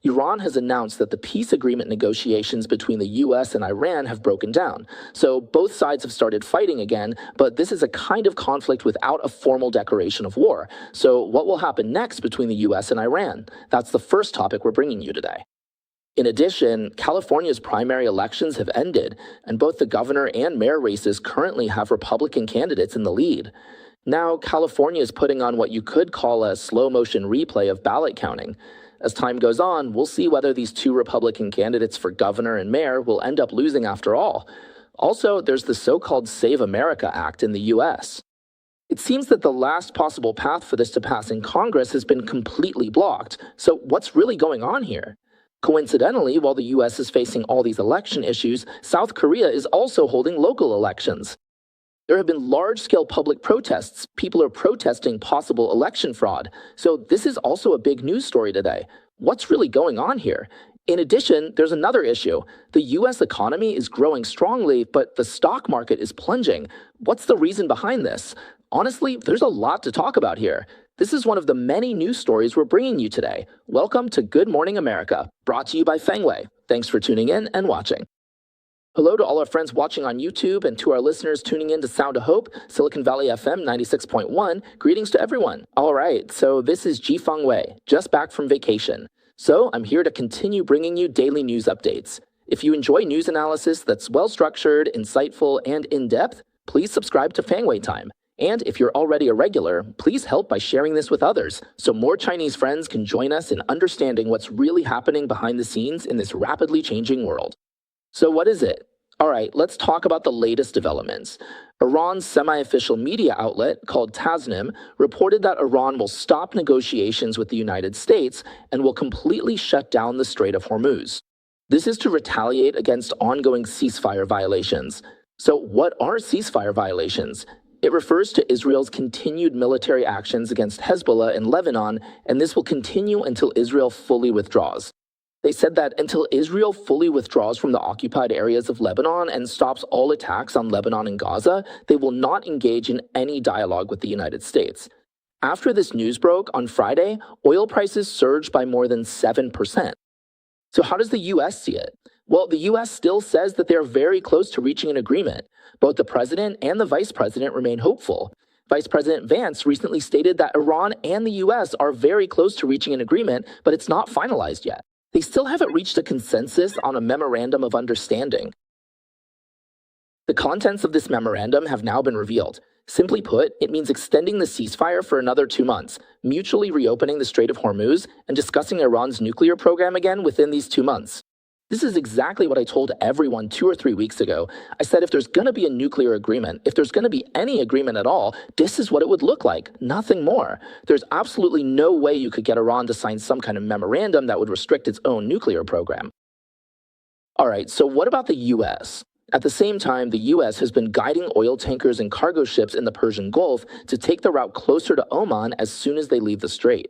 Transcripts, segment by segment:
Iran has announced that the peace agreement negotiations between the US and Iran have broken down. So both sides have started fighting again, but this is a kind of conflict without a formal declaration of war. So what will happen next between the US and Iran? That's the first topic we're bringing you today. In addition, California's primary elections have ended, and both the governor and mayor races currently have Republican candidates in the lead. Now, California is putting on what you could call a slow-motion replay of ballot counting. As time goes on, we'll see whether these two Republican candidates for governor and mayor will end up losing after all. Also, there's the so-called Save America Act in the US. It seems that the last possible path for this to pass in Congress has been completely blocked. So what's really going on here? Coincidentally, while the US is facing all these election issues, South Korea is also holding local elections. There have been large-scale public protests. People are protesting possible election fraud. So this is also a big news story today. What's really going on here? In addition, there's another issue. The US economy is growing strongly, but the stock market is plunging. What's the reason behind this? Honestly, there's a lot to talk about here. This is one of the many news stories we're bringing you today. Welcome to Good Morning America, brought to you by Fengwei. Thanks for tuning in and watching. Hello to all our friends watching on YouTube and to our listeners tuning in to Sound of Hope, Silicon Valley FM 96.1. Greetings to everyone. All right, so this is Jifeng Wei, just back from vacation. So I'm here to continue bringing you daily news updates. If you enjoy news analysis that's well-structured, insightful, and in-depth, please subscribe to Fangwei Time. And if you're already a regular, please help by sharing this with others so more Chinese friends can join us in understanding what's really happening behind the scenes in this rapidly changing world. So what is it? All right, let's talk about the latest developments. Iran's semi-official media outlet, called Tasnim, reported that Iran will stop negotiations with the United States and will completely shut down the Strait of Hormuz. This is to retaliate against ongoing ceasefire violations. So what are ceasefire violations? It refers to Israel's continued military actions against Hezbollah in Lebanon, and this will continue until Israel fully withdraws. They said that until Israel fully withdraws from the occupied areas of Lebanon and stops all attacks on Lebanon and Gaza, they will not engage in any dialogue with the United States. After this news broke on Friday, oil prices surged by more than 7%. So how does the US see it? Well, the US still says that they're very close to reaching an agreement. Both the president and the vice president remain hopeful. Vice President Vance recently stated that Iran and the US are very close to reaching an agreement, but it's not finalized yet. They still haven't reached a consensus on a memorandum of understanding. The contents of this memorandum have now been revealed. Simply put, it means extending the ceasefire for another 2 months, mutually reopening the Strait of Hormuz, and discussing Iran's nuclear program again within these 2 months. This is exactly what I told everyone 2 or 3 weeks ago. I said if there's going to be a nuclear agreement, if there's going to be any agreement at all, this is what it would look like, nothing more. There's absolutely no way you could get Iran to sign some kind of memorandum that would restrict its own nuclear program. All right, so what about the US? At the same time, the US has been guiding oil tankers and cargo ships in the Persian Gulf to take the route closer to Oman as soon as they leave the strait.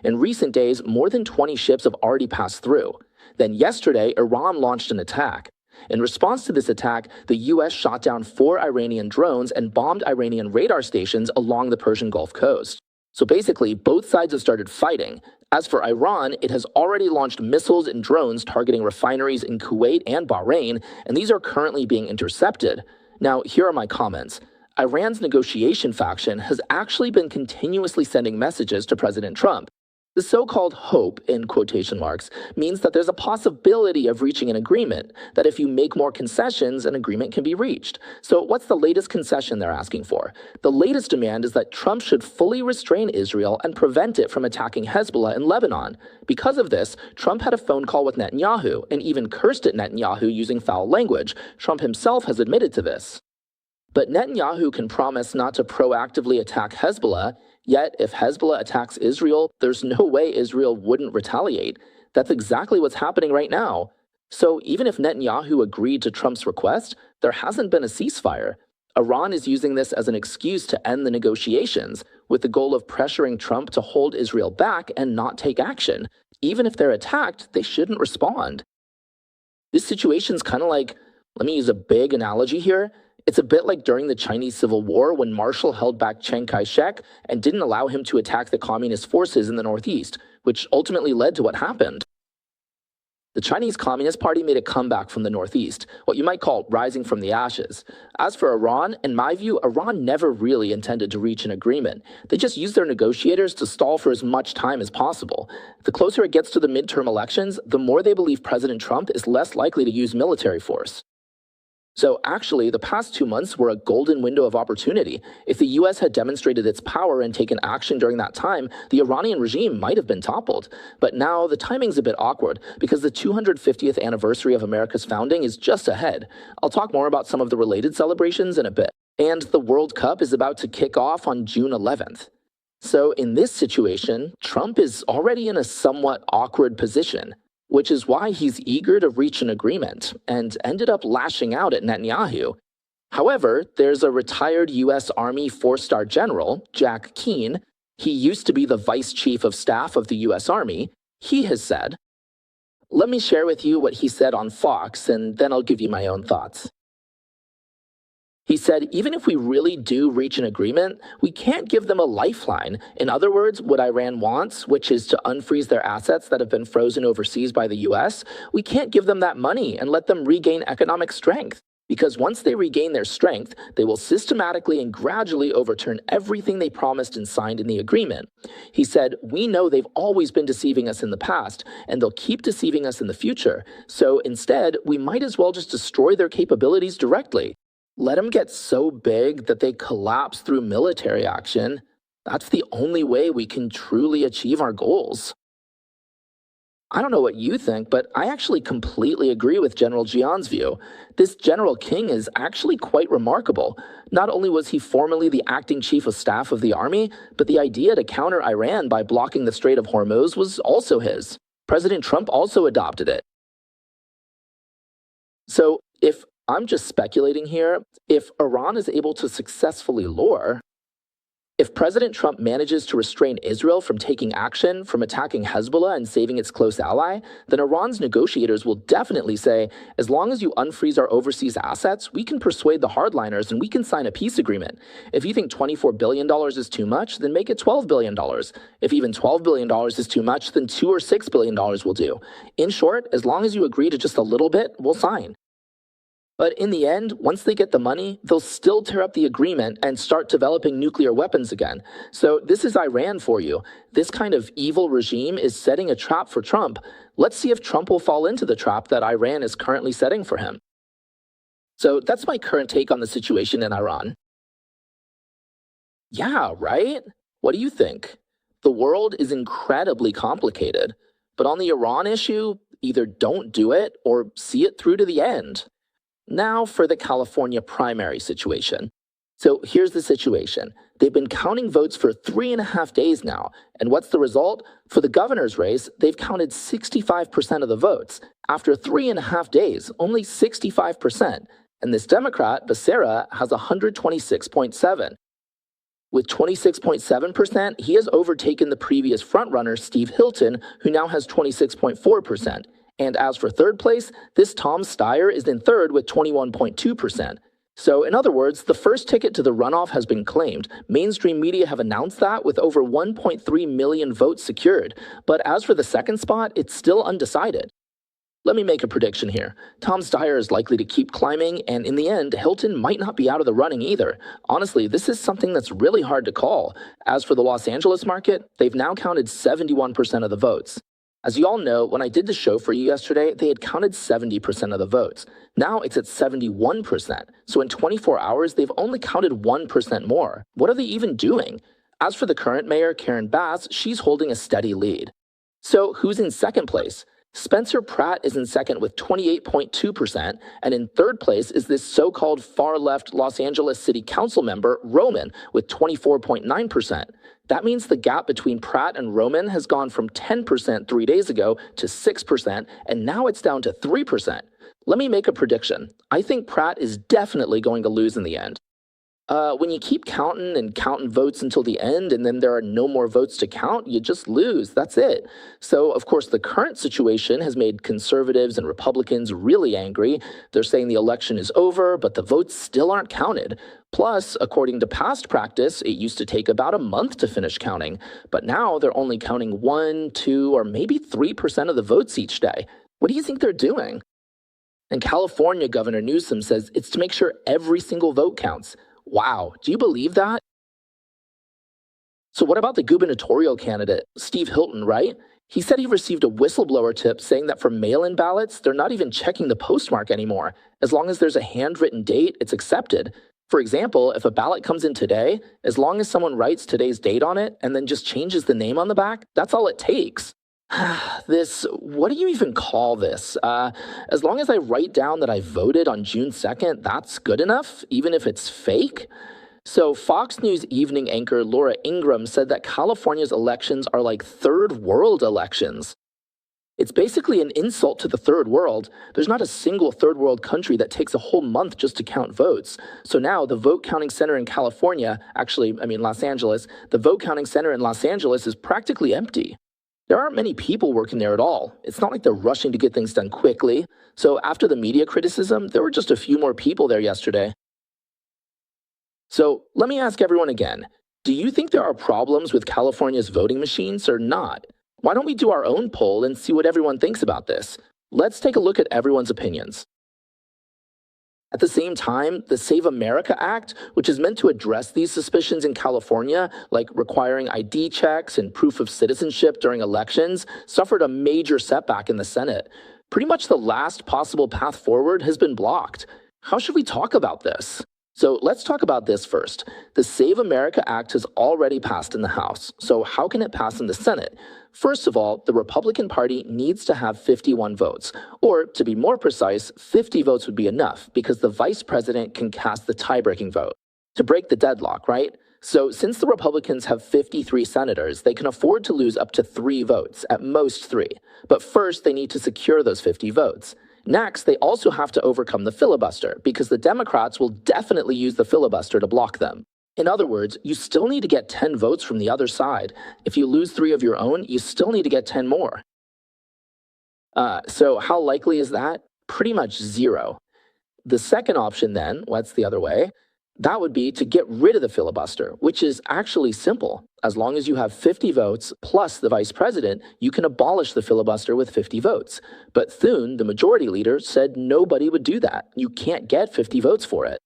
In recent days, more than 20 ships have already passed through. Then yesterday, Iran launched an attack. In response to this attack, the US shot down 4 Iranian drones and bombed Iranian radar stations along the Persian Gulf coast. So basically, both sides have started fighting. As for Iran, it has already launched missiles and drones targeting refineries in Kuwait and Bahrain, and these are currently being intercepted. Now, here are my comments. Iran's negotiation faction has actually been continuously sending messages to President Trump. The so-called hope, in quotation marks, means that there's a possibility of reaching an agreement, that if you make more concessions, an agreement can be reached. So what's the latest concession they're asking for? The latest demand is that Trump should fully restrain Israel and prevent it from attacking Hezbollah in Lebanon. Because of this, Trump had a phone call with Netanyahu and even cursed at Netanyahu using foul language. Trump himself has admitted to this. But Netanyahu can promise not to proactively attack Hezbollah. Yet, if Hezbollah attacks Israel, there's no way Israel wouldn't retaliate. That's exactly what's happening right now. So even if Netanyahu agreed to Trump's request, there hasn't been a ceasefire. Iran is using this as an excuse to end the negotiations, with the goal of pressuring Trump to hold Israel back and not take action. Even if they're attacked, they shouldn't respond. This situation's kind of like, let me use a big analogy here. It's a bit like during the Chinese Civil War when Marshall held back Chiang Kai-shek and didn't allow him to attack the communist forces in the Northeast, which ultimately led to what happened. The Chinese Communist Party made a comeback from the Northeast, what you might call rising from the ashes. As for Iran, in my view, Iran never really intended to reach an agreement. They just used their negotiators to stall for as much time as possible. The closer it gets to the midterm elections, the more they believe President Trump is less likely to use military force. So actually, the past 2 months were a golden window of opportunity. If the US had demonstrated its power and taken action during that time, the Iranian regime might have been toppled. But now the timing's a bit awkward because the 250th anniversary of America's founding is just ahead. I'll talk more about some of the related celebrations in a bit. And the World Cup is about to kick off on June 11th. So in this situation, Trump is already in a somewhat awkward position, which is why he's eager to reach an agreement and ended up lashing out at Netanyahu. However, there's a retired U.S. Army four-star general, Jack Keane. He used to be the vice chief of staff of the U.S. Army. He has said, let me share with you what he said on Fox, and then I'll give you my own thoughts. He said, even if we really do reach an agreement, we can't give them a lifeline. In other words, what Iran wants, which is to unfreeze their assets that have been frozen overseas by the US, we can't give them that money and let them regain economic strength. Because once they regain their strength, they will systematically and gradually overturn everything they promised and signed in the agreement. He said, we know they've always been deceiving us in the past, and they'll keep deceiving us in the future. So instead, we might as well just destroy their capabilities directly. Let them get so big that they collapse through military action. That's the only way we can truly achieve our goals. I don't know what you think, but I actually completely agree with General Jian's view. This General King is actually quite remarkable. Not only was he formerly the acting chief of staff of the army, but the idea to counter Iran by blocking the Strait of Hormuz was also his. President Trump also adopted it. So if I'm just speculating here, if Iran is able to successfully lure, if President Trump manages to restrain Israel from taking action, from attacking Hezbollah and saving its close ally, then Iran's negotiators will definitely say, as long as you unfreeze our overseas assets, we can persuade the hardliners and we can sign a peace agreement. If you think $24 billion is too much, then make it $12 billion. If even $12 billion is too much, then $2 or $6 billion will do. In short, as long as you agree to just a little bit, we'll sign. But in the end, once they get the money, they'll still tear up the agreement and start developing nuclear weapons again. So this is Iran for you. This kind of evil regime is setting a trap for Trump. Let's see if Trump will fall into the trap that Iran is currently setting for him. So that's my current take on the situation in Iran. Yeah, right? What do you think? The world is incredibly complicated. But on the Iran issue, either don't do it or see it through to the end. Now for the California primary situation. So here's the situation. They've been counting votes for 3.5 days now. And what's the result? For the governor's race, they've counted 65% of the votes. After 3.5 days, only 65%. And this Democrat, Becerra, has 126.7. With 26.7%, he has overtaken the previous frontrunner, Steve Hilton, who now has 26.4%. And as for third place, this Tom Steyer is in third with 21.2%. So in other words, the first ticket to the runoff has been claimed. Mainstream media have announced that with over 1.3 million votes secured. But as for the second spot, it's still undecided. Let me make a prediction here. Tom Steyer is likely to keep climbing, and in the end, Hilton might not be out of the running either. Honestly, this is something that's really hard to call. As for the Los Angeles market, they've now counted 71% of the votes. As you all know, when I did the show for you yesterday, they had counted 70% of the votes. Now it's at 71%. So in 24 hours, they've only counted 1% more. What are they even doing? As for the current mayor, Karen Bass, she's holding a steady lead. So who's in second place? Spencer Pratt is in second with 28.2%, and in third place is this so-called far-left Los Angeles City Council member, Roman, with 24.9%. That means the gap between Pratt and Roman has gone from 10% 3 days ago to 6%, and now it's down to 3%. Let me make a prediction. I think Pratt is definitely going to lose in the end. When you keep counting and counting votes until the end and then there are no more votes to count, you just lose. That's it. So, of course, the current situation has made conservatives and Republicans really angry. They're saying the election is over, but the votes still aren't counted. Plus, according to past practice, it used to take about a month to finish counting. But now they're only counting 1, 2, or maybe 3% of the votes each day. What do you think they're doing? And California Governor Newsom says it's to make sure every single vote counts. Wow, do you believe that? So what about the gubernatorial candidate, Steve Hilton, right? He said he received a whistleblower tip saying that for mail-in ballots, they're not even checking the postmark anymore. As long as there's a handwritten date, it's accepted. For example, if a ballot comes in today, as long as someone writes today's date on it and then just changes the name on the back, that's all it takes. What do you even call this? As long as I write down that I voted on June 2nd, that's good enough, even if it's fake? So, Fox News evening anchor Laura Ingraham said that California's elections are like third world elections. It's basically an insult to the third world. There's not a single third world country that takes a whole month just to count votes. So now the vote counting center in California, Los Angeles, the vote counting center in Los Angeles is practically empty. There aren't many people working there at all. It's not like they're rushing to get things done quickly. So after the media criticism, there were just a few more people there yesterday. So let me ask everyone again, do you think there are problems with California's voting machines or not? Why don't we do our own poll and see what everyone thinks about this? Let's take a look at everyone's opinions. At the same time, the Save America Act, which is meant to address these suspicions in California, like requiring ID checks and proof of citizenship during elections, suffered a major setback in the Senate. Pretty much the last possible path forward has been blocked. How should we talk about this? So let's talk about this first. The Save America Act has already passed in the House. So how can it pass in the Senate? First of all, the Republican Party needs to have 51 votes. Or, to be more precise, 50 votes would be enough because the vice president can cast the tie-breaking vote to break the deadlock, right? So since the Republicans have 53 senators, they can afford to lose up to 3 votes, at most 3. But first, they need to secure those 50 votes. Next, they also have to overcome the filibuster, because the Democrats will definitely use the filibuster to block them. In other words, you still need to get 10 votes from the other side. If you lose 3 of your own, you still need to get 10 more. So how likely is that? Pretty much 0. The second option then, what's the other way? That would be to get rid of the filibuster, which is actually simple. As long as you have 50 votes plus the vice president, you can abolish the filibuster with 50 votes. But Thune, the majority leader, said nobody would do that. You can't get 50 votes for it.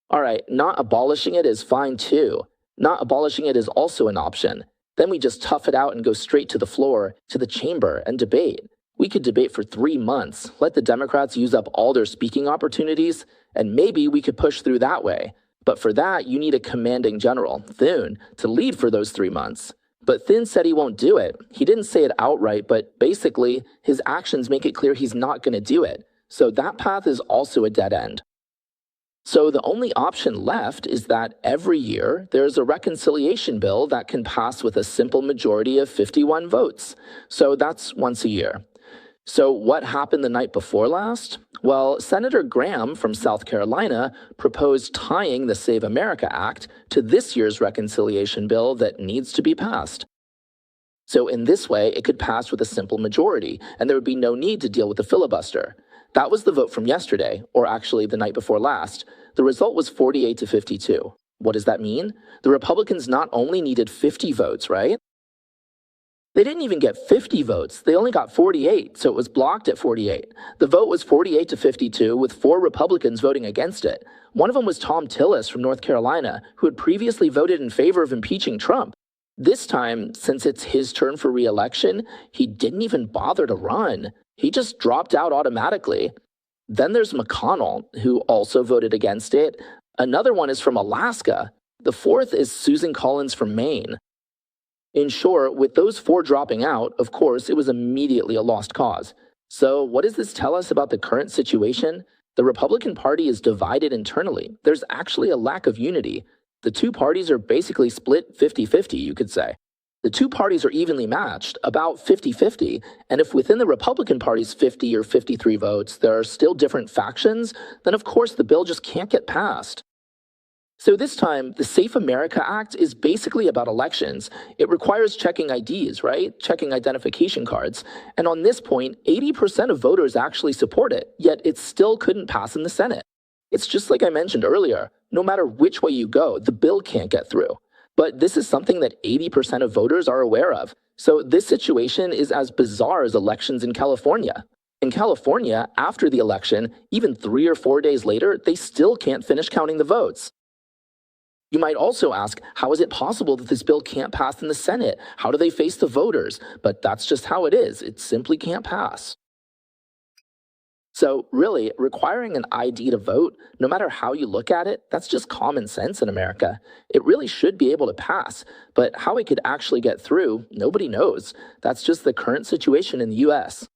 All right, not abolishing it is fine too. Not abolishing it is also an option. Then we just tough it out and go straight to the floor, to the chamber, and debate. We could debate for 3 months, let the Democrats use up all their speaking opportunities, and maybe we could push through that way. But for that, you need a commanding general, Thune, to lead for those 3 months. But Thune said he won't do it. He didn't say it outright, but basically, his actions make it clear he's not going to do it. So that path is also a dead end. So the only option left is that every year there's a reconciliation bill that can pass with a simple majority of 51 votes. So that's once a year. So what happened the night before last? Well, Senator Graham from South Carolina proposed tying the Save America Act to this year's reconciliation bill that needs to be passed. So in this way, it could pass with a simple majority, and there would be no need to deal with the filibuster. That was the vote from yesterday, or actually the night before last. The result was 48 to 52. What does that mean? The Republicans not only needed 50 votes, right? They didn't even get 50 votes. They only got 48, so it was blocked at 48. The vote was 48 to 52, with 4 Republicans voting against it. One of them was Tom Tillis from North Carolina, who had previously voted in favor of impeaching Trump. This time, since it's his turn for re-election, he didn't even bother to run. He just dropped out automatically. Then there's McConnell, who also voted against it. Another one is from Alaska. The fourth is Susan Collins from Maine. In short, with those 4 dropping out, of course, it was immediately a lost cause. So what does this tell us about the current situation? The Republican Party is divided internally. There's actually a lack of unity. The 2 parties are basically split 50-50, you could say. The 2 parties are evenly matched, about 50-50, and if within the Republican Party's 50 or 53 votes there are still different factions, then of course the bill just can't get passed. So this time, the Safe America Act is basically about elections. It requires checking IDs, right? Checking identification cards. And on this point, 80% of voters actually support it, yet it still couldn't pass in the Senate. It's just like I mentioned earlier, no matter which way you go, the bill can't get through. But this is something that 80% of voters are aware of. So this situation is as bizarre as elections in California. In California, after the election, even 3 or 4 days later, they still can't finish counting the votes. You might also ask, how is it possible that this bill can't pass in the Senate? How do they face the voters? But that's just how it is. It simply can't pass. So, really, requiring an ID to vote, no matter how you look at it, that's just common sense in America. It really should be able to pass, but how it could actually get through, nobody knows. That's just the current situation in the US.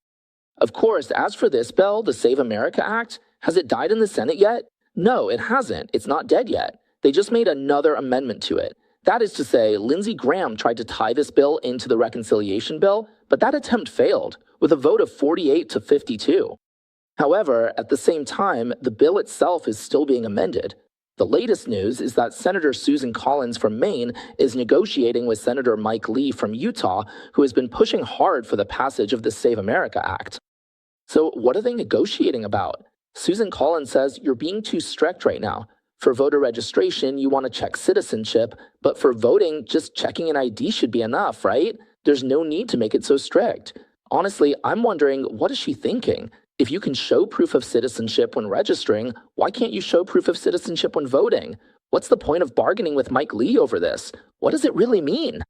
Of course, as for this bill, the Save America Act, has it died in the Senate yet? No, it hasn't. It's not dead yet. They just made another amendment to it. That is to say, Lindsey Graham tried to tie this bill into the reconciliation bill, but that attempt failed, with a vote of 48 to 52. However, at the same time, the bill itself is still being amended. The latest news is that Senator Susan Collins from Maine is negotiating with Senator Mike Lee from Utah, who has been pushing hard for the passage of the Save America Act. So what are they negotiating about? Susan Collins says, you're being too strict right now. For voter registration, you want to check citizenship, but for voting, just checking an ID should be enough, right? There's no need to make it so strict. Honestly, I'm wondering, what is she thinking? If you can show proof of citizenship when registering, why can't you show proof of citizenship when voting? What's the point of bargaining with Mike Lee over this? What does it really mean?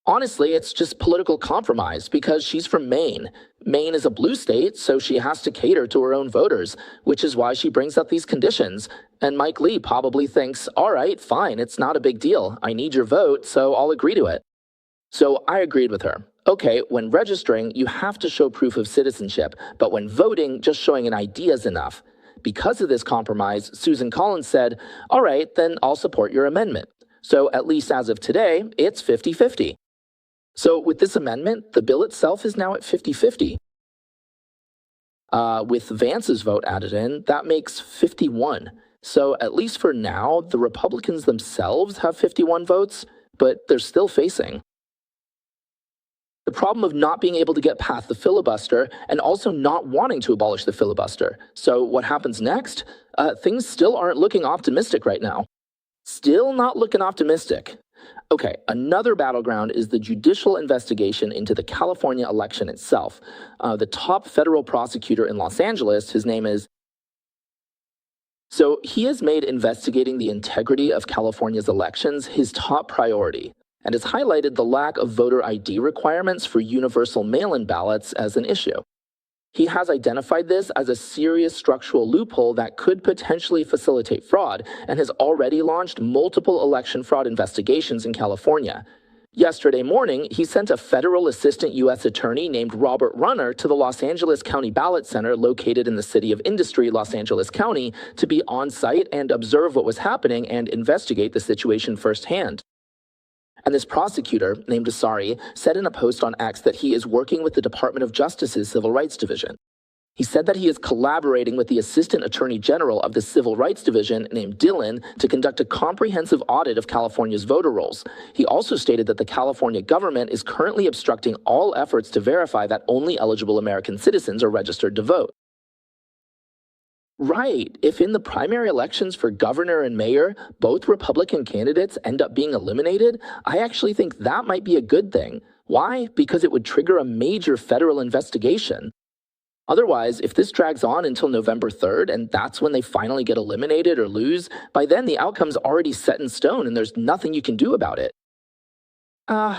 Honestly, it's just political compromise because she's from Maine. Maine is a blue state, so she has to cater to her own voters, which is why she brings up these conditions. And Mike Lee probably thinks, all right, fine, it's not a big deal. I need your vote, so I'll agree to it. So I agreed with her. Okay, when registering, you have to show proof of citizenship, but when voting, just showing an ID is enough. Because of this compromise, Susan Collins said, all right, then I'll support your amendment. So at least as of today, it's 50-50. So with this amendment, the bill itself is now at 50-50. With Vance's vote added in, that makes 51. So at least for now, the Republicans themselves have 51 votes, but they're still facing the problem of not being able to get past the filibuster and also not wanting to abolish the filibuster. So what happens next? Things still aren't looking optimistic right now. Still not looking optimistic. Okay, another battleground is the judicial investigation into the California election itself. The top federal prosecutor in Los Angeles, his name is... So he has made investigating the integrity of California's elections his top priority, and has highlighted the lack of voter ID requirements for universal mail-in ballots as an issue. He has identified this as a serious structural loophole that could potentially facilitate fraud and has already launched multiple election fraud investigations in California. Yesterday morning, he sent a federal assistant U.S. attorney named Robert Runner to the Los Angeles County Ballot Center located in the City of Industry, Los Angeles County, to be on site and observe what was happening and investigate the situation firsthand. And this prosecutor, named Asari, said in a post on X that he is working with the Department of Justice's Civil Rights Division. He said that he is collaborating with the Assistant Attorney General of the Civil Rights Division, named Dylan, to conduct a comprehensive audit of California's voter rolls. He also stated that the California government is currently obstructing all efforts to verify that only eligible American citizens are registered to vote. Right. If in the primary elections for governor and mayor, both Republican candidates end up being eliminated, I actually think that might be a good thing. Why? Because it would trigger a major federal investigation. Otherwise, if this drags on until November 3rd, and that's when they finally get eliminated or lose, by then the outcome's already set in stone and there's nothing you can do about it.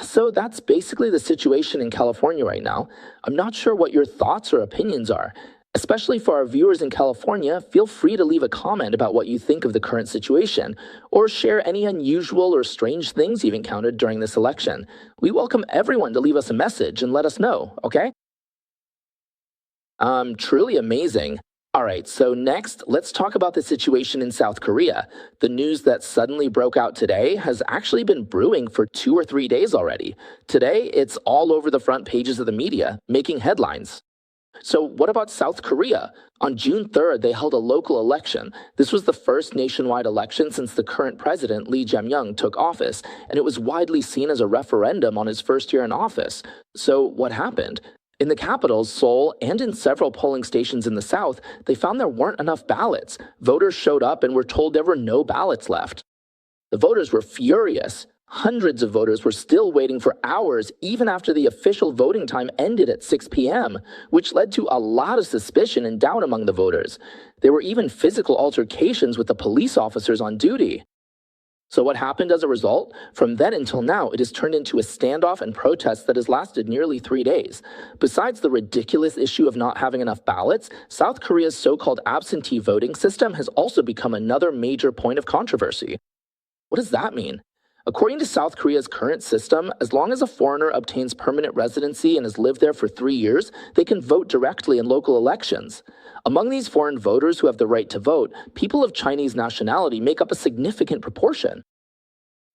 So that's basically the situation in California right now. I'm not sure what your thoughts or opinions are. Especially for our viewers in California, feel free to leave a comment about what you think of the current situation, or share any unusual or strange things you've encountered during this election. We welcome everyone to leave us a message and let us know, okay? Truly amazing. All right, so next, let's talk about the situation in South Korea. The news that suddenly broke out today has actually been brewing for 2 or 3 days already. Today, it's all over the front pages of the media, making headlines. So what about South Korea? On June 3rd, they held a local election. This was the first nationwide election since the current president, Lee Jae-myung, took office, and it was widely seen as a referendum on his first year in office. So what happened? In the capitals, Seoul, and in several polling stations in the south, they found there weren't enough ballots. Voters showed up and were told there were no ballots left. The voters were furious. Hundreds of voters were still waiting for hours even after the official voting time ended at 6 p.m., which led to a lot of suspicion and doubt among the voters. There were even physical altercations with the police officers on duty. So what happened as a result? From then until now, it has turned into a standoff and protest that has lasted nearly 3 days. Besides the ridiculous issue of not having enough ballots, South Korea's so-called absentee voting system has also become another major point of controversy. What does that mean? According to South Korea's current system, as long as a foreigner obtains permanent residency and has lived there for 3 years, they can vote directly in local elections. Among these foreign voters who have the right to vote, people of Chinese nationality make up a significant proportion.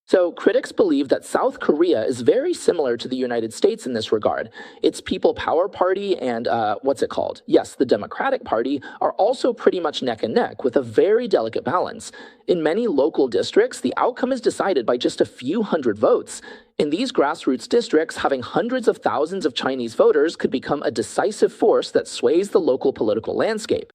So, critics believe that South Korea is very similar to the United States in this regard. Its People Power Party and, Yes, the Democratic Party are also pretty much neck and neck with a very delicate balance. In many local districts, the outcome is decided by just a few hundred votes. In these grassroots districts, having hundreds of thousands of Chinese voters could become a decisive force that sways the local political landscape.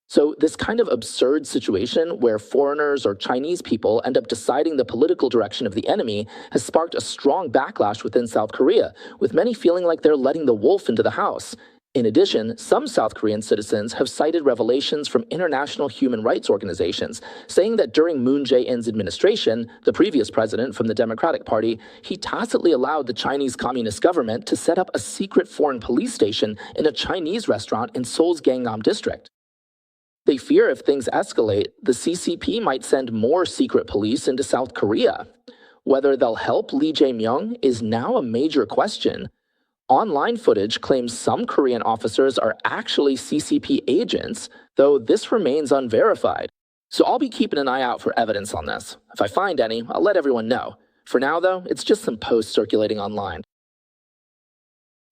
So this kind of absurd situation where foreigners or Chinese people end up deciding the political direction of the enemy has sparked a strong backlash within South Korea, with many feeling like they're letting the wolf into the house. In addition, some South Korean citizens have cited revelations from international human rights organizations, saying that during Moon Jae-in's administration, the previous president from the Democratic Party, he tacitly allowed the Chinese Communist government to set up a secret foreign police station in a Chinese restaurant in Seoul's Gangnam district. They fear if things escalate, the CCP might send more secret police into South Korea. Whether they'll help Lee Jae-myung is now a major question. Online footage claims some Korean officers are actually CCP agents, though this remains unverified. So I'll be keeping an eye out for evidence on this. If I find any, I'll let everyone know. For now, though, it's just some posts circulating online.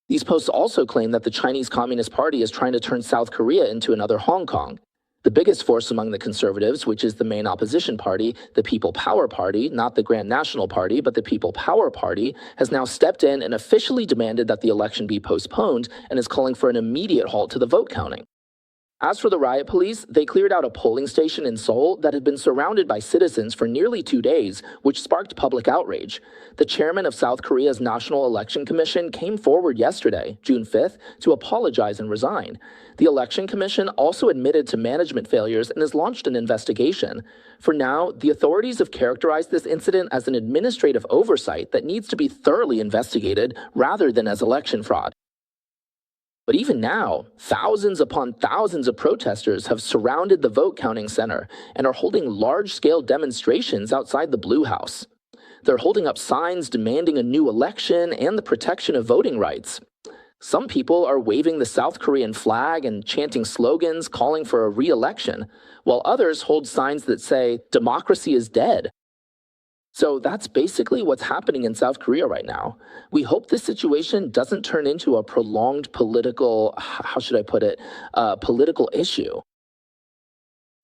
These posts also claim that the Chinese Communist Party is trying to turn South Korea into another Hong Kong. The biggest force among the conservatives, which is the main opposition party, the People Power Party, not the Grand National Party, but the People Power Party, has now stepped in and officially demanded that the election be postponed and is calling for an immediate halt to the vote counting. As for the riot police, they cleared out a polling station in Seoul that had been surrounded by citizens for nearly 2 days, which sparked public outrage. The chairman of South Korea's National Election Commission came forward yesterday, June 5th, to apologize and resign. The Election Commission also admitted to management failures and has launched an investigation. For now, the authorities have characterized this incident as an administrative oversight that needs to be thoroughly investigated rather than as election fraud. But even now, thousands upon thousands of protesters have surrounded the vote counting center and are holding large-scale demonstrations outside the Blue House. They're holding up signs demanding a new election and the protection of voting rights. Some people are waving the South Korean flag and chanting slogans calling for a re-election, while others hold signs that say, "Democracy is dead." So that's basically what's happening in South Korea right now. We hope this situation doesn't turn into a prolonged political, political issue.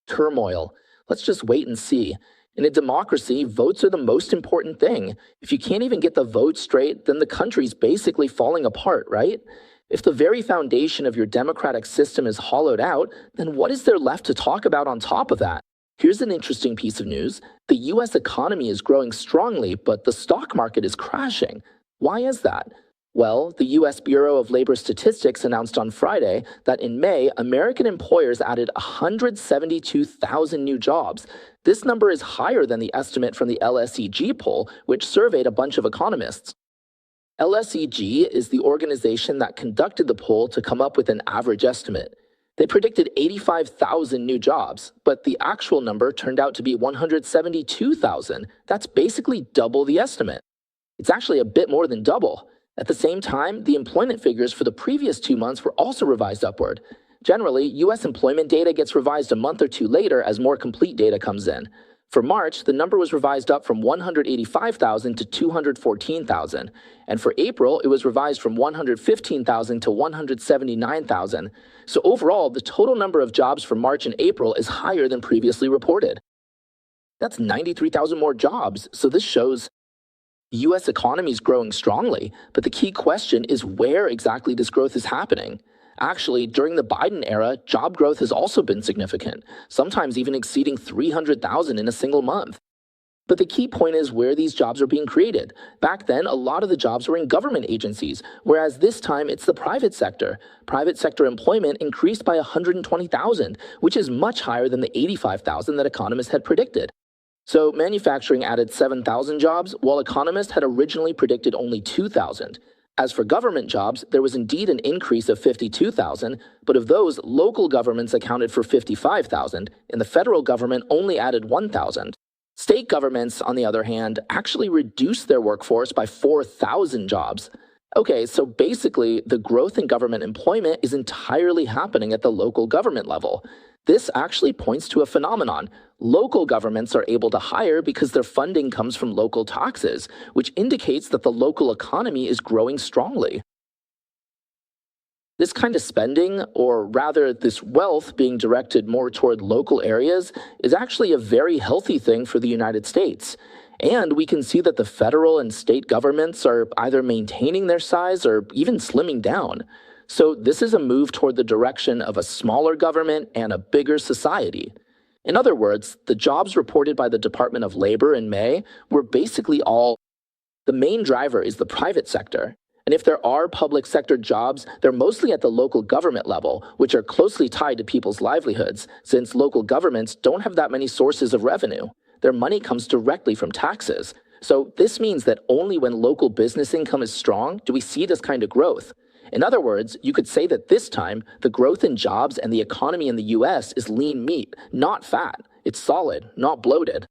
Turmoil. Let's just wait and see. In a democracy, votes are the most important thing. If you can't even get the vote straight, then the country's basically falling apart, right? If the very foundation of your democratic system is hollowed out, then what is there left to talk about on top of that? Here's an interesting piece of news. The US economy is growing strongly, but the stock market is crashing. Why is that? Well, the US Bureau of Labor Statistics announced on Friday that in May, American employers added 172,000 new jobs. This number is higher than the estimate from the LSEG poll, which surveyed a bunch of economists. LSEG is the organization that conducted the poll to come up with an average estimate. They predicted 85,000 new jobs, but the actual number turned out to be 172,000. That's basically double the estimate. It's actually a bit more than double. At the same time, the employment figures for the previous 2 months were also revised upward. Generally, U.S. employment data gets revised a month or two later as more complete data comes in. For March, the number was revised up from 185,000 to 214,000. And for April, it was revised from 115,000 to 179,000. So overall, the total number of jobs for March and April is higher than previously reported. That's 93,000 more jobs, so this shows the U.S. economy is growing strongly, but the key question is where exactly this growth is happening. Actually, during the Biden era, job growth has also been significant, sometimes even exceeding 300,000 in a single month. But the key point is where these jobs are being created. Back then, a lot of the jobs were in government agencies, whereas this time it's the private sector. Private sector employment increased by 120,000, which is much higher than the 85,000 that economists had predicted. So manufacturing added 7,000 jobs, while economists had originally predicted only 2,000. As for government jobs, there was indeed an increase of 52,000, but of those, local governments accounted for 55,000, and the federal government only added 1,000. State governments, on the other hand, actually reduced their workforce by 4,000 jobs. Okay, so basically, the growth in government employment is entirely happening at the local government level. This actually points to a phenomenon. Local governments are able to hire because their funding comes from local taxes, which indicates that the local economy is growing strongly. This kind of spending, or rather this wealth being directed more toward local areas, is actually a very healthy thing for the United States. And we can see that the federal and state governments are either maintaining their size or even slimming down. So this is a move toward the direction of a smaller government and a bigger society. In other words, the jobs reported by the Department of Labor in May were basically all. The main driver is the private sector. And if there are public sector jobs, they're mostly at the local government level, which are closely tied to people's livelihoods, since local governments don't have that many sources of revenue. Their money comes directly from taxes. So this means that only when local business income is strong do we see this kind of growth. In other words, you could say that this time, the growth in jobs and the economy in the US is lean meat, not fat. It's solid, not bloated.